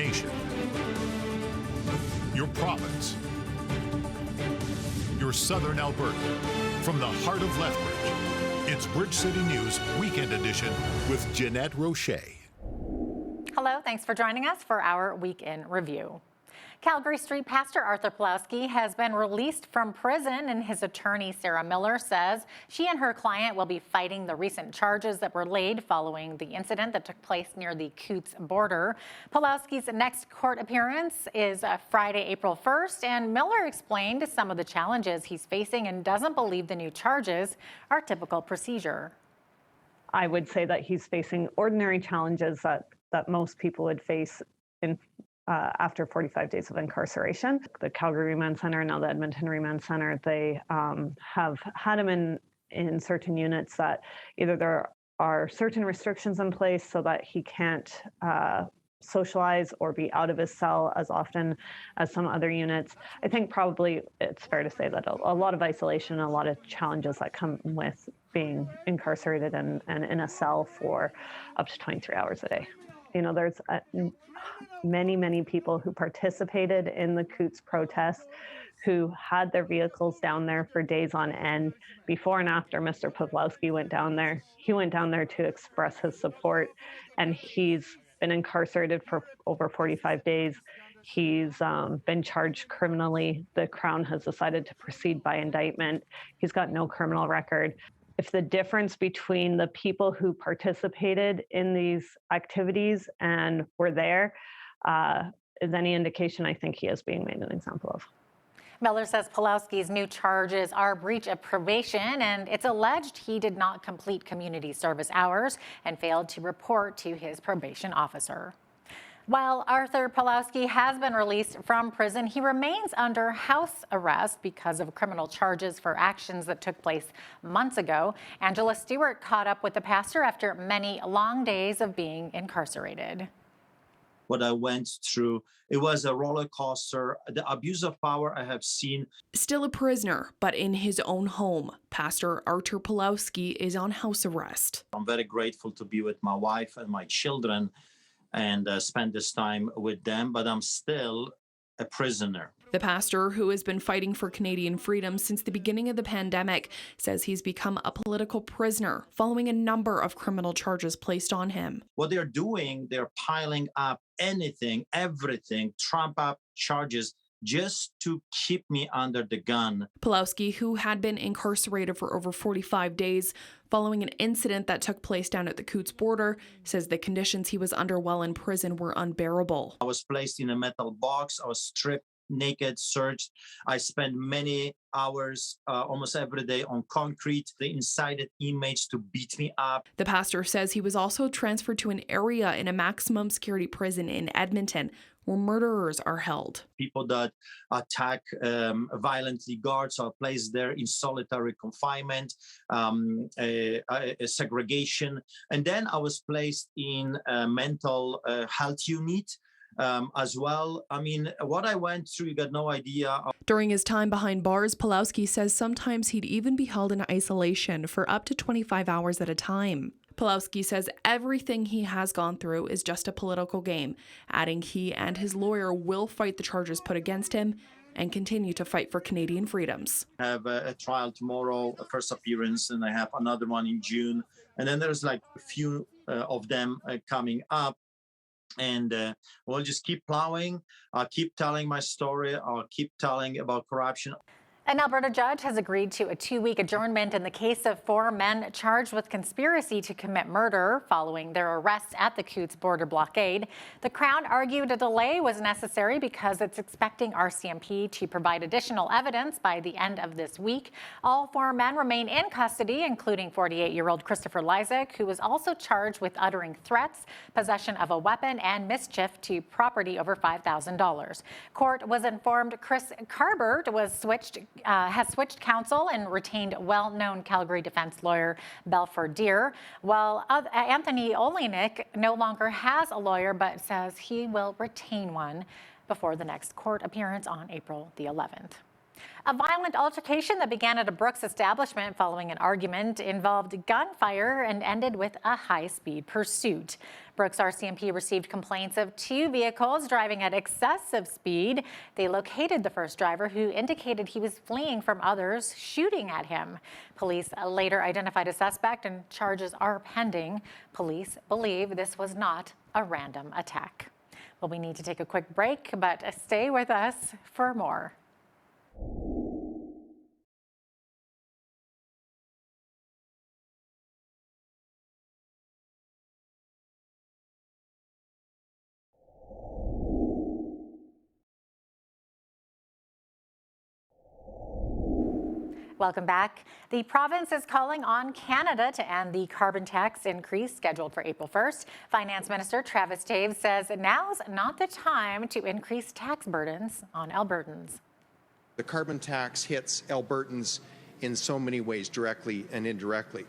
nation, your province, your southern Alberta. From the heart of Lethbridge, it's Bridge City News Weekend Edition with Jeanette Rocher. Hello, thanks for joining us for our Weekend Review. Calgary Street Pastor Arthur Pawlowski has been released from prison, and his attorney Sarah Miller says she and her client will be fighting the recent charges that were laid following the incident that took place near the Coutts border. Pawlowski's next court appearance is Friday, April 1st, and Miller explained some of the challenges he's facing and doesn't believe the new charges are typical procedure. I would say that he's facing ordinary challenges that most people would face after 45 days of incarceration. The Calgary Remand Centre, now the Edmonton Remand Centre, they have had him in certain units that either there are certain restrictions in place so that he can't socialize or be out of his cell as often as some other units. I think probably it's fair to say that a lot of isolation, a lot of challenges that come with being incarcerated and in a cell for up to 23 hours a day. You know, there's many people who participated in the Coutts protest who had their vehicles down there for days on end. Before and after Mr. Pawlowski went down there, he went down there to express his support, and he's been incarcerated for over 45 days. He's been charged criminally. The Crown has decided to proceed by indictment. He's got no criminal record. If the difference between the people who participated in these activities and were there is any indication, I think he is being made an example of. Miller says Pawlowski's new charges are breach of probation, and it's alleged he did not complete community service hours and failed to report to his probation officer. While Arthur Pawlowski has been released from prison, he remains under house arrest because of criminal charges for actions that took place months ago. Angela Stewart caught up with the pastor after many long days of being incarcerated. What I went through, it was a roller coaster. The abuse of power I have seen. Still a prisoner, but in his own home, Pastor ARTUR Pawlowski is on house arrest. I'm very grateful to be with my wife and my children and spend this time with them, but I'm still a prisoner. The pastor, who has been fighting for Canadian freedom since the beginning of the pandemic, says he's become a political prisoner following a number of criminal charges placed on him. What they're doing, they're piling up anything, everything, trump up charges just to keep me under the gun. Pawlowski, who had been incarcerated for over 45 days following an incident that took place down at the Coutts border, says the conditions he was under while in prison were unbearable. I was placed in a metal box. I was stripped naked, searched. I spent many hours, almost every day, on concrete. They incited inmates to beat me up. The pastor says he was also transferred to an area in a maximum security prison in Edmonton where murderers are held. People that attack violently guards are placed there in solitary confinement, a segregation. And then I was placed in a mental health unit as well. I mean, what I went through, you got no idea. During his time behind bars, Pawlowski says sometimes he'd even be held in isolation for up to 25 hours at a time. Pawlowski says everything he has gone through is just a political game, adding he and his lawyer will fight the charges put against him and continue to fight for Canadian freedoms. I have a trial tomorrow, a first appearance, and I have another one in June. And then there's like a few of them coming up. And we'll just keep plowing. I'll keep telling my story. I'll keep telling about corruption. An Alberta judge has agreed to a 2-week adjournment in the case of 4 men charged with conspiracy to commit murder following their arrests at the Coutts border blockade. The Crown argued a delay was necessary because it's expecting RCMP to provide additional evidence by the end of this week. All 4 men remain in custody, including 48-year-old Christopher Lysak, who was also charged with uttering threats, possession of a weapon, and mischief to property over $5,000. Court was informed Chris Carbert has switched counsel and retained well-known Calgary defense lawyer Belford Deer, while Anthony Olenek no longer has a lawyer but says he will retain one before the next court appearance on April the 11th. A violent altercation that began at a Brooks establishment following an argument involved gunfire and ended with a high-speed pursuit. Brooks RCMP received complaints of 2 vehicles driving at excessive speed. They located the first driver, who indicated he was fleeing from others shooting at him. Police later identified a suspect and charges are pending. Police believe this was not a random attack. Well, we need to take a quick break, but stay with us for more. Welcome back. The province is calling on Canada to end the carbon tax increase scheduled for April 1st. Finance Minister Travis Toews says now's not the time to increase tax burdens on Albertans. The carbon tax hits Albertans in so many ways, directly and indirectly.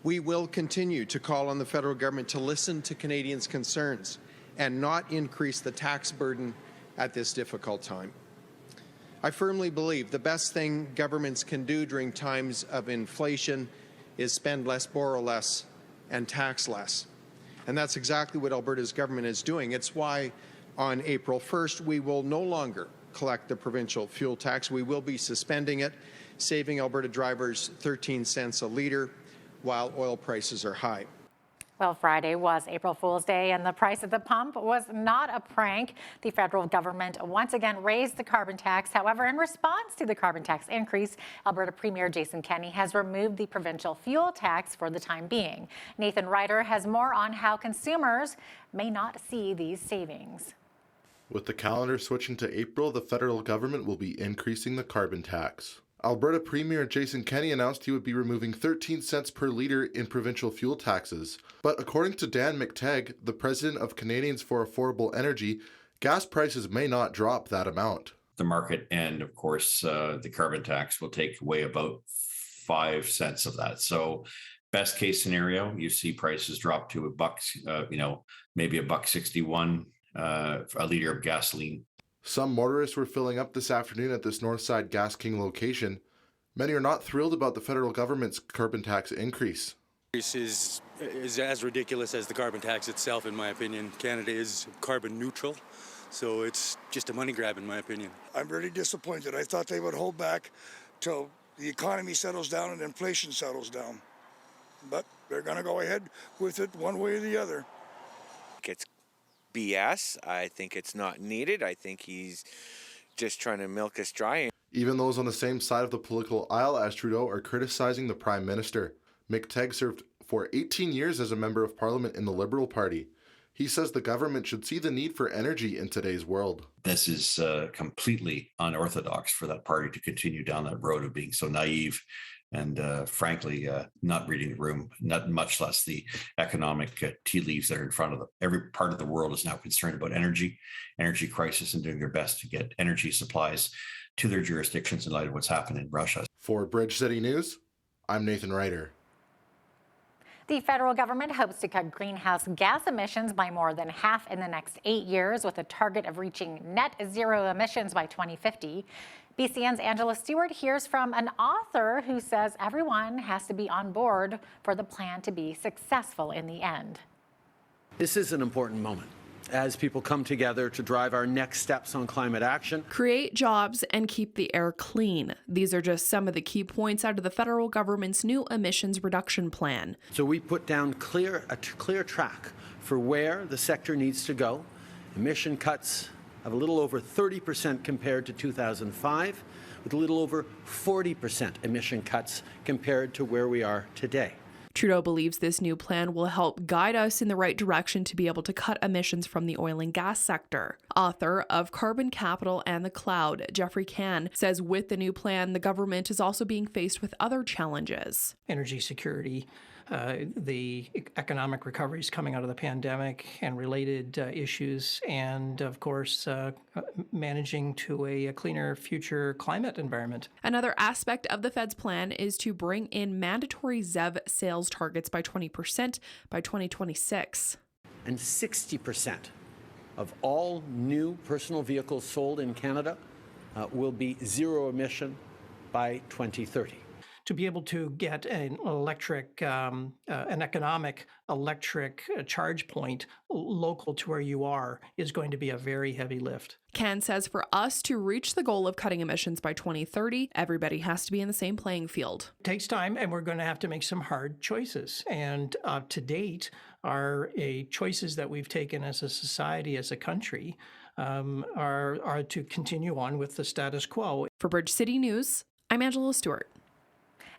We will continue to call on the federal government to listen to Canadians' concerns and not increase the tax burden at this difficult time. I firmly believe the best thing governments can do during times of inflation is spend less, borrow less, and tax less. And that's exactly what Alberta's government is doing. It's why on April 1st, we will no longer collect the provincial fuel tax. We will be suspending it, saving Alberta drivers 13 cents a litre while oil prices are high. Well, Friday was April Fool's Day, and the price at the pump was not a prank. The federal government once again raised the carbon tax. However, in response to the carbon tax increase, Alberta Premier Jason Kenney has removed the provincial fuel tax for the time being. Nathan Ryder has more on how consumers may not see these savings. With the calendar switching to April, the federal government will be increasing the carbon tax. Alberta Premier Jason Kenney announced he would be removing 13 cents per litre in provincial fuel taxes. But according to Dan McTeague, the president of Canadians for Affordable Energy, gas prices may not drop that amount. The market and, of course, the carbon tax will take away about 5 cents of that. So best case scenario, you see prices drop to $1, maybe $1.61 a litre of gasoline. Some motorists were filling up this afternoon at this Northside Gas King location. Many are not thrilled about the federal government's carbon tax increase. This is as ridiculous as the carbon tax itself, in my opinion. Canada is carbon neutral, so it's just a money grab, in my opinion. I'm really disappointed. I thought they would hold back till the economy settles down and inflation settles down. But they're going to go ahead with it one way or the other. It's BS. I think it's not needed. I think he's just trying to milk us dry. Even those on the same side of the political aisle as Trudeau are criticizing the Prime Minister. McTeague served for 18 years as a member of Parliament in the Liberal Party. He says the government should see the need for energy in today's world. This is completely unorthodox for that party to continue down that road of being so naive and frankly, not reading the room, not much less the economic tea leaves that are in front of them. Every part of the world is now concerned about energy crisis, and doing their best to get energy supplies to their jurisdictions in light of what's happened in Russia. For Bridge City News, I'm Nathan Ryder. The federal government hopes to cut greenhouse gas emissions by more than half in the next 8 years, with a target of reaching net zero emissions by 2050. BCN's Angela Stewart hears from an author who says everyone has to be on board for the plan to be successful in the end. This is an important moment as people come together to drive our next steps on climate action. Create jobs and keep the air clean. These are just some of the key points out of the federal government's new emissions reduction plan. So we put down a clear track for where the sector needs to go. Emission cuts of a little over 30% compared to 2005, with a little over 40% emission cuts compared to where we are today. Trudeau believes this new plan will help guide us in the right direction to be able to cut emissions from the oil and gas sector. Author of Carbon Capital and the Cloud, Jeffrey Can, says with the new plan, the government is also being faced with other challenges. Energy security, the economic recoveries coming out of the pandemic and related issues, and of course, managing to a cleaner future climate environment. Another aspect of the Fed's plan is to bring in mandatory ZEV sales targets by 20% by 2026. And 60% of all new personal vehicles sold in Canada will be zero emission by 2030. To be able to get an economic electric charge point local to where you are is going to be a very heavy lift. Ken says for us to reach the goal of cutting emissions by 2030, everybody has to be in the same playing field. It takes time, and we're going to have to make some hard choices. And to date, our choices that we've taken as a society, as a country, are to continue on with the status quo. For Bridge City News, I'm Angela Stewart.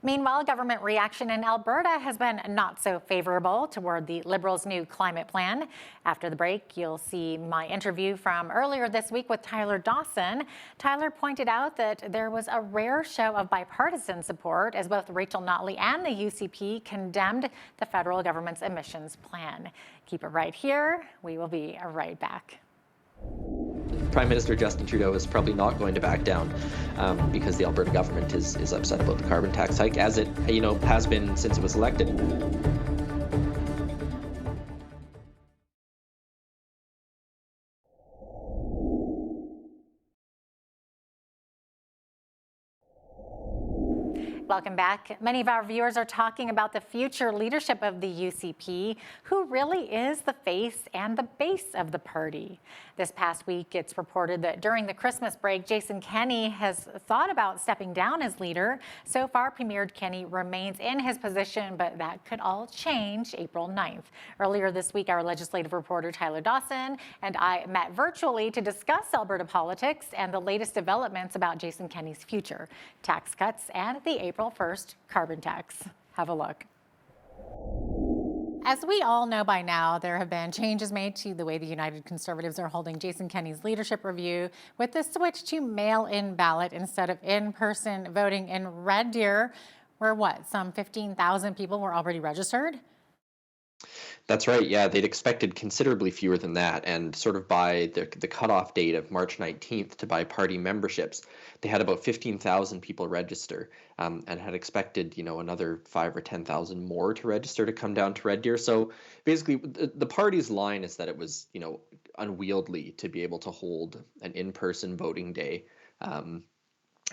Meanwhile, government reaction in Alberta has been not so favorable toward the Liberals' new climate plan. After the break, you'll see my interview from earlier this week with Tyler Dawson. Tyler pointed out that there was a rare show of bipartisan support as both Rachel Notley and the UCP condemned the federal government's emissions plan. Keep it right here. We will be right back. Prime Minister Justin Trudeau is probably not going to back down because the Alberta government is upset about the carbon tax hike, as it has been since it was elected. Welcome back. Many of our viewers are talking about the future leadership of the UCP, who really is the face and the base of the party. This past week, it's reported that during the Christmas break, Jason Kenney has thought about stepping down as leader. So far, Premier Kenney remains in his position, but that could all change April 9th. Earlier this week, our legislative reporter Tyler Dawson and I met virtually to discuss Alberta politics and the latest developments about Jason Kenney's future, tax cuts, and the April 1st carbon tax. Have a look. As we all know by now, there have been changes made to the way the United Conservatives are holding Jason Kenney's leadership review with the switch to mail-in ballot instead of in-person voting in Red Deer, where some 15,000 people were already registered? That's right. Yeah, they'd expected considerably fewer than that. And sort of by the cutoff date of March 19th to buy party memberships, they had about 15,000 people register and had expected, another 5,000 or 10,000 more to register to come down to Red Deer. So basically, the party's line is that it was, unwieldy to be able to hold an in-person voting day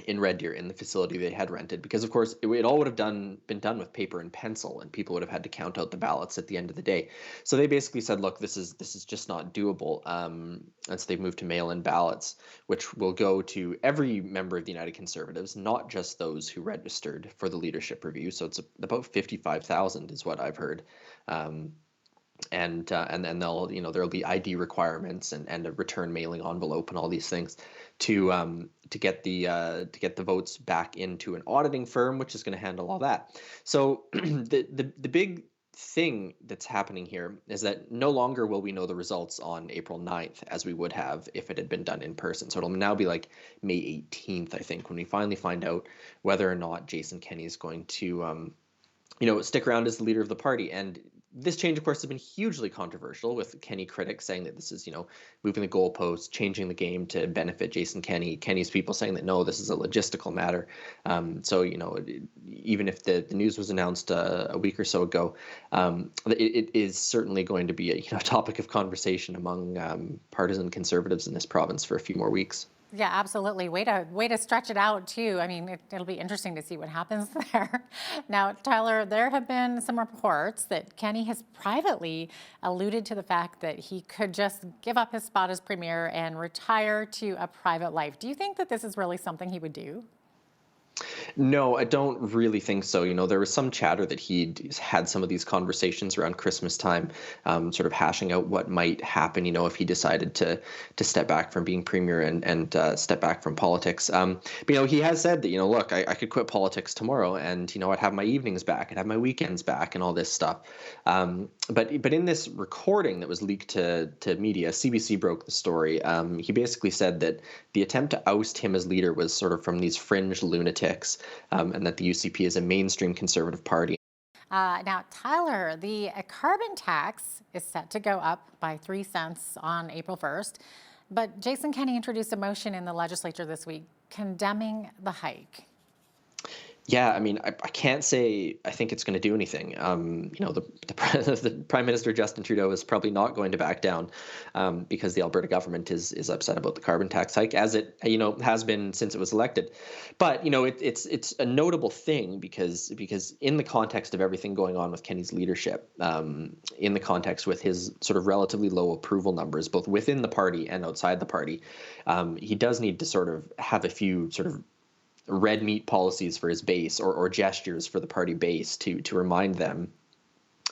in Red Deer in the facility they had rented, because of course it all would have been done with paper and pencil, and people would have had to count out the ballots at the end of the day. So they basically said, look, this is just not doable, and so they've moved to mail-in ballots, which will go to every member of the United Conservatives, not just those who registered for the leadership review. So it's about 55,000 is what I've heard. And then there'll be ID requirements and a return mailing envelope and all these things to get the votes back into an auditing firm, which is going to handle all that. So the big thing that's happening here is that no longer will we know the results on April 9th as we would have if it had been done in person. So it'll now be like May 18th, I think, when we finally find out whether or not Jason Kenney is going to stick around as the leader of the party. And this change, of course, has been hugely controversial, with Kenney critics saying that this is, moving the goalposts, changing the game to benefit Jason Kenney. Kenney's people saying that, no, this is a logistical matter. So, even if the news was announced a week or so ago, it is certainly going to be a topic of conversation among partisan conservatives in this province for a few more weeks. Yeah, absolutely. Way to stretch it out, too. I mean, it'll be interesting to see what happens there. Now, Tyler, there have been some reports that Kenney has privately alluded to the fact that he could just give up his spot as premier and retire to a private life. Do you think that this is really something he would do? No, I don't really think so. There was some chatter that he'd had some of these conversations around Christmas time, sort of hashing out what might happen, if he decided to step back from being premier and step back from politics. But, he has said that, look, I could quit politics tomorrow and, I'd have my evenings back, I'd have my weekends back and all this stuff. But in this recording that was leaked to media, CBC broke the story. He basically said that the attempt to oust him as leader was sort of from these fringe lunatics, and that the UCP is a mainstream conservative party. Now, Tyler, the carbon tax is set to go up by 3 cents on April 1st, but Jason Kenney introduced a motion in the legislature this week condemning the hike. Yeah, I mean, I can't say I think it's going to do anything. The Prime Minister Justin Trudeau is probably not going to back down because the Alberta government is upset about the carbon tax hike, as it has been since it was elected. But it's a notable thing because in the context of everything going on with Kenny's leadership, in the context with his sort of relatively low approval numbers, both within the party and outside the party, he does need to sort of have a few sort of red meat policies for his base or gestures for the party base to remind them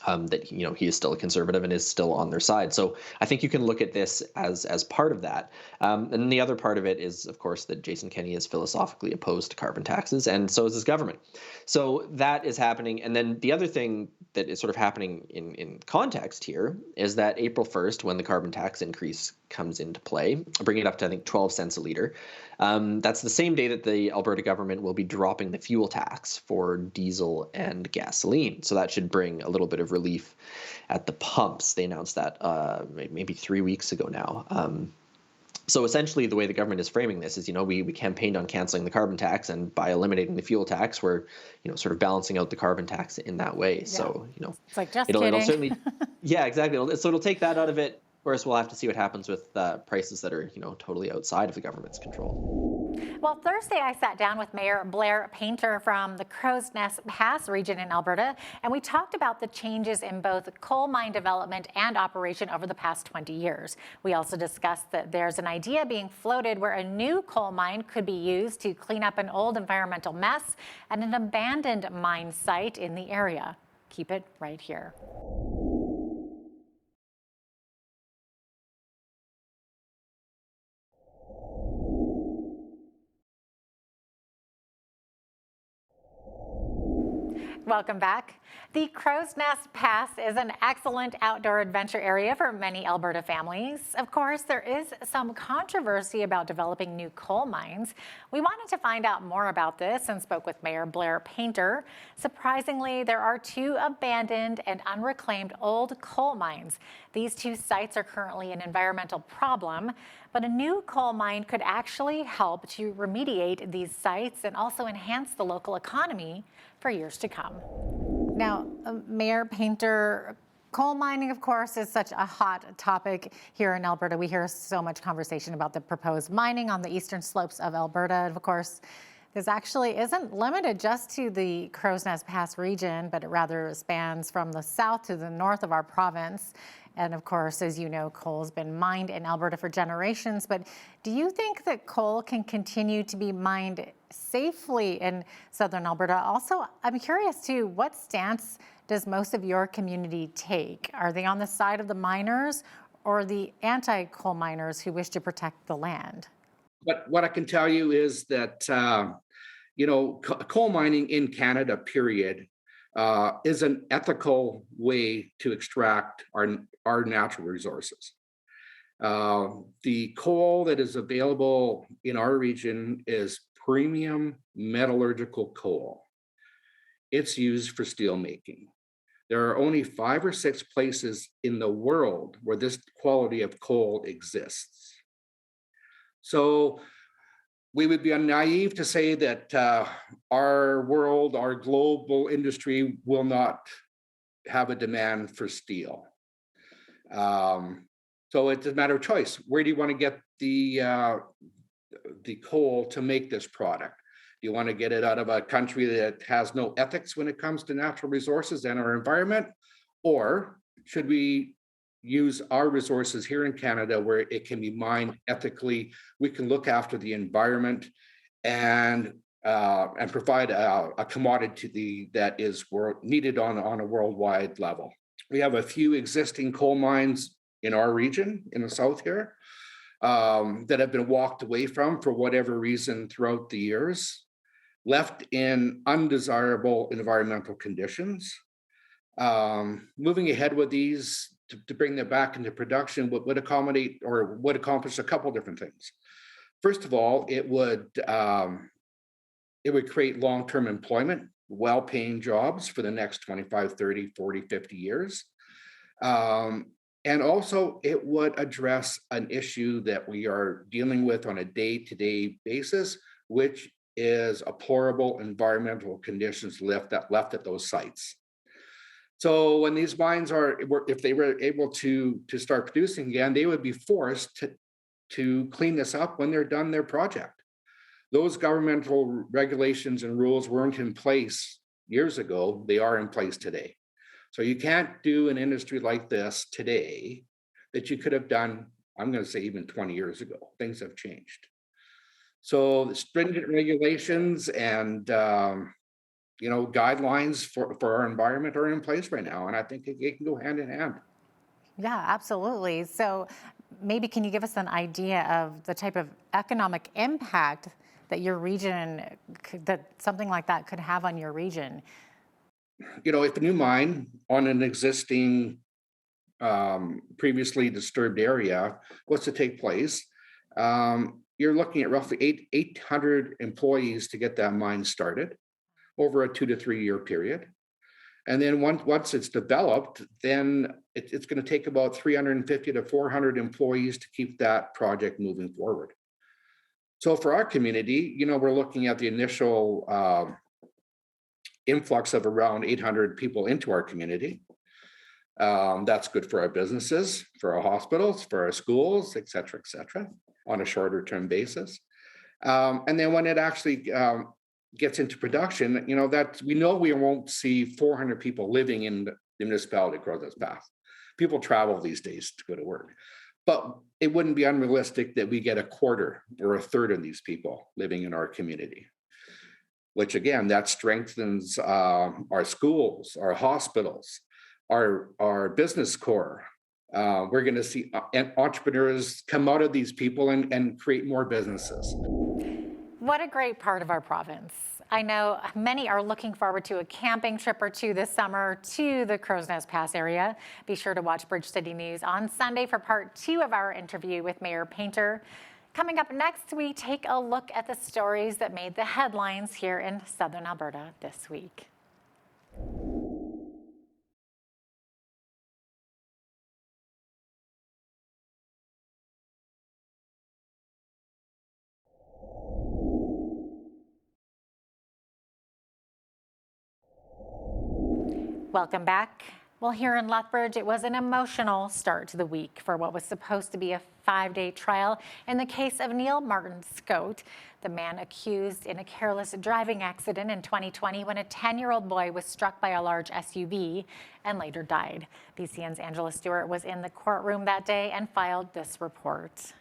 that he is still a conservative and is still on their side. So I think you can look at this as part of that. And the other part of it is, of course, that Jason Kenney is philosophically opposed to carbon taxes, and so is his government. So that is happening. And then the other thing that is sort of happening in context here is that April 1st, when the carbon tax increase comes into play, bringing it up to, I think, 12 cents a liter. That's the same day that the Alberta government will be dropping the fuel tax for diesel and gasoline. So that should bring a little bit of relief at the pumps. They announced that maybe 3 weeks ago now. So essentially, the way the government is framing this is, we campaigned on canceling the carbon tax, and by eliminating the fuel tax, we're, sort of balancing out the carbon tax in that way. Yeah. So, it's like just it'll certainly, kidding. yeah, exactly. So it'll take that out of it. Whereas we'll have to see what happens with prices that are, totally outside of the government's control. Well, Thursday I sat down with Mayor Blair Painter from the Crow's Nest Pass region in Alberta, and we talked about the changes in both coal mine development and operation over the past 20 years. We also discussed that there's an idea being floated where a new coal mine could be used to clean up an old environmental mess at an abandoned mine site in the area. Keep it right here. Welcome back. The Crow's Nest Pass is an excellent outdoor adventure area for many Alberta families. Of course, there is some controversy about developing new coal mines. We wanted to find out more about this and spoke with Mayor Blair Painter. Surprisingly, there are 2 abandoned and unreclaimed old coal mines. These 2 sites are currently an environmental problem, but a new coal mine could actually help to remediate these sites and also enhance the local economy for years to come. Now, Mayor Painter, coal mining, of course, is such a hot topic here in Alberta. We hear so much conversation about the proposed mining on the eastern slopes of Alberta. And of course, this actually isn't limited just to the Crow's Nest Pass region, but it rather spans from the south to the north of our province. And of course, as you know, coal has been mined in Alberta for generations. But do you think that coal can continue to be mined safely in southern Alberta? Also, I'm curious too, what stance does most of your community take? Are they on the side of the miners or the anti-coal miners who wish to protect the land? But what I can tell you is that, coal mining in Canada, period, is an ethical way to extract our natural resources. The coal that is available in our region is premium metallurgical coal. It's used for steel making. There are only 5 or 6 places in the world where this quality of coal exists. So we would be naive to say that our global industry will not have a demand for steel. So it's a matter of choice. Where do you want to get the coal to make this product? Do you want to get it out of a country that has no ethics when it comes to natural resources and our environment? Or should we use our resources here in Canada where it can be mined ethically? We can look after the environment and provide a commodity that is needed on a worldwide level. We have a few existing coal mines in our region, in the south here, that have been walked away from for whatever reason throughout the years, left in undesirable environmental conditions. Moving ahead with these to bring them back into production would accommodate or would accomplish a couple different things. First of all, it would create long-term employment, well-paying jobs for the next 25, 30, 40, 50 years. And also it would address an issue that we are dealing with on a day-to-day basis, which is deplorable environmental conditions left at those sites. So when these mines if they were able to start producing again, they would be forced to clean this up when they're done their project. Those governmental regulations and rules weren't in place years ago. They are in place today. So you can't do an industry like this today that you could have done, I'm going to say even 20 years ago. Things have changed. So the stringent regulations and guidelines for our environment are in place right now, and I think it can go hand in hand. Yeah, absolutely. So maybe can you give us an idea of the type of economic impact that your region, that something like that could have on your region? If a new mine on an existing previously disturbed area was to take place, you're looking at roughly 800 employees to get that mine started over a 2 to 3 year period. And then once it's developed, then it's going to take about 350 to 400 employees to keep that project moving forward. So for our community, we're looking at the initial influx of around 800 people into our community. That's good for our businesses, for our hospitals, for our schools, et cetera, on a shorter term basis. And then when it actually gets into production, that we know we won't see 400 people living in the municipality of Crozes Pass. People travel these days to go to work. But it wouldn't be unrealistic that we get a quarter or a third of these people living in our community, which again, that strengthens our schools, our hospitals, our business core. We're going to see entrepreneurs come out of these people and create more businesses. What a great part of our province. I know many are looking forward to a camping trip or two this summer to the Crowsnest Pass area. Be sure to watch Bridge City News on Sunday for part 2 of our interview with Mayor Painter. Coming up next, we take a look at the stories that made the headlines here in Southern Alberta this week. Welcome back. Well, here in Lethbridge, it was an emotional start to the week for what was supposed to be a 5-day trial in the case of Neil Martin Scout, the man accused in a careless driving accident in 2020 when a 10-year-old boy was struck by a large SUV and later died. BCN's Angela Stewart was in the courtroom that day and filed this report.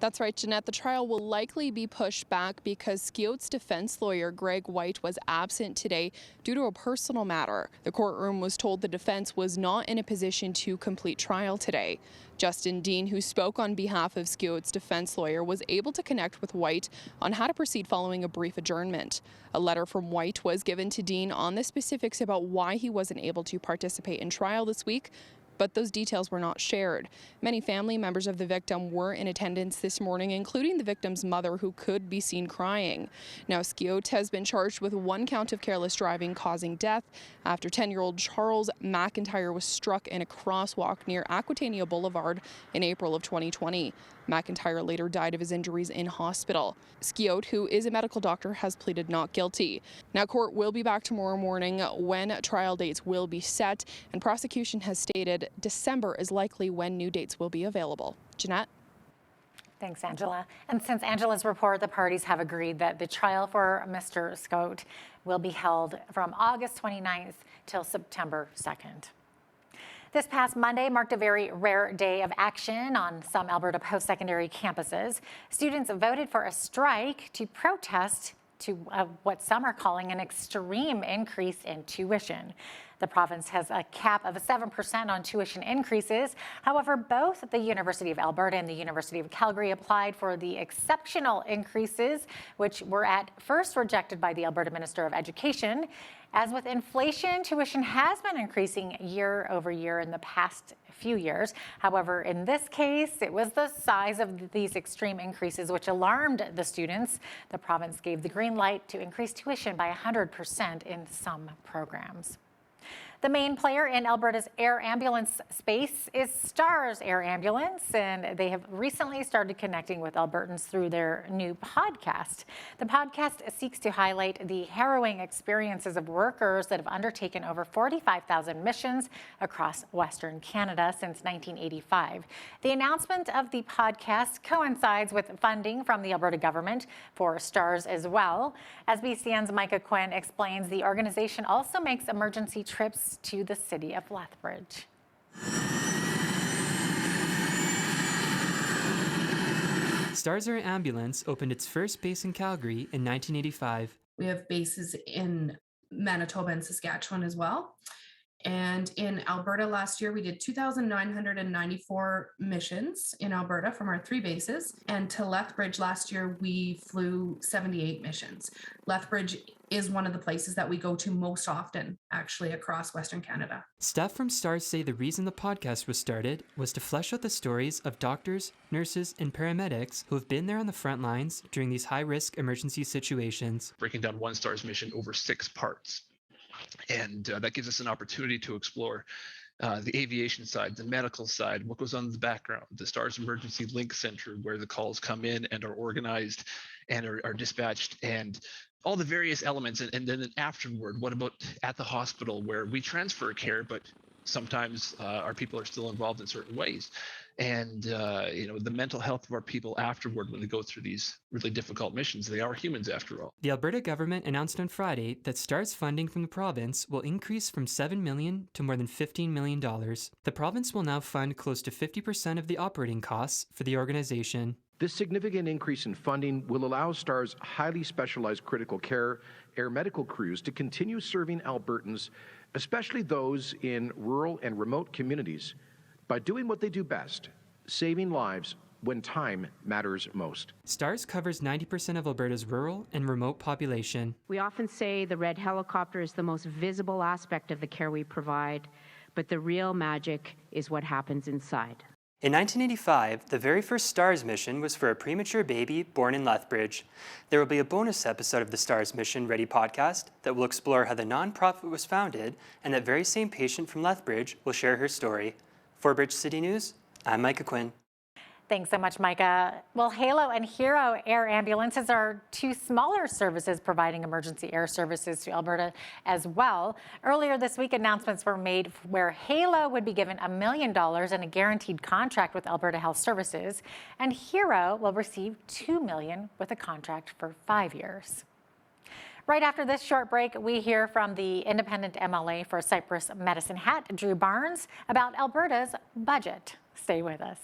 That's right, Jeanette. The trial will likely be pushed back because Scout's defense lawyer, Greg White, was absent today due to a personal matter. The courtroom was told the defense was not in a position to complete trial today. Justin Dean, who spoke on behalf of Scout's defense lawyer, was able to connect with White on how to proceed following a brief adjournment. A letter from White was given to Dean on the specifics about why he wasn't able to participate in trial this week, but those details were not shared. Many family members of the victim were in attendance this morning, including the victim's mother, who could be seen crying. Now, Scout has been charged with 1 count of careless driving causing death after 10-year-old Charles McIntyre was struck in a crosswalk near Aquitania Boulevard in April of 2020. McIntyre later died of his injuries in hospital. Scout, who is a medical doctor, has pleaded not guilty. Now, court will be back tomorrow morning when trial dates will be set, and prosecution has stated December is likely when new dates will be available. Jeanette? Thanks, Angela. And since Angela's report, the parties have agreed that the trial for Mr. Scout will be held from August 29th till September 2nd. This past Monday marked a very rare day of action on some Alberta post-secondary campuses. Students voted for a strike to protest to what some are calling an extreme increase in tuition. The province has a cap of 7% on tuition increases. However, both the University of Alberta and the University of Calgary applied for the exceptional increases, which were at first rejected by the Alberta Minister of Education. As with inflation, tuition has been increasing year over year in the past few years. However, in this case, it was the size of these extreme increases which alarmed the students. The province gave the green light to increase tuition by 100% in some programs. The main player in Alberta's air ambulance space is STARS Air Ambulance, and they have recently started connecting with Albertans through their new podcast. The podcast seeks to highlight the harrowing experiences of workers that have undertaken over 45,000 missions across Western Canada since 1985. The announcement of the podcast coincides with funding from the Alberta government for STARS as well. As BCN's Micah Quinn explains, the organization also makes emergency trips to the city of Lethbridge. STARS Air Ambulance opened its first base in Calgary in 1985. We have bases in Manitoba and Saskatchewan as well. And in Alberta last year, we did 2,994 missions in Alberta from our 3 bases. And to Lethbridge last year, we flew 78 missions. Lethbridge is one of the places that we go to most often, actually, across Western Canada. Staff from STARS say the reason the podcast was started was to flesh out the stories of doctors, nurses, and paramedics who have been there on the front lines during these high-risk emergency situations. Breaking down one STARS mission over 6 parts. And that gives us an opportunity to explore the aviation side, the medical side, what goes on in the background, the STARS Emergency Link Center, where the calls come in and are organized and are dispatched, and all the various elements. And then afterward, what about at the hospital where we transfer care, but sometimes our people are still involved in certain ways. And, the mental health of our people afterward when they go through these really difficult missions. They are humans after all. The Alberta government announced on Friday that STARS funding from the province will increase from $7 million to more than $15 million. The province will now fund close to 50% of the operating costs for the organization. This significant increase in funding will allow STARS highly specialized critical care air medical crews to continue serving Albertans, especially those in rural and remote communities, by doing what they do best, saving lives when time matters most. STARS covers 90% of Alberta's rural and remote population. We often say the red helicopter is the most visible aspect of the care we provide, but the real magic is what happens inside. In 1985, the very first STARS mission was for a premature baby born in Lethbridge. There will be a bonus episode of the STARS Mission Ready podcast that will explore how the nonprofit was founded, and that very same patient from Lethbridge will share her story. For Bridge City News, I'm Micah Quinn. Thanks so much, Micah. Well, Halo and Hero Air Ambulances are 2 smaller services providing emergency air services to Alberta as well. Earlier this week, announcements were made where Halo would be given $1 million and a guaranteed contract with Alberta Health Services, and Hero will receive $2 million with a contract for 5 years. Right after this short break, we hear from the independent MLA for Cypress Medicine Hat, Drew Barnes, about Alberta's budget. Stay with us.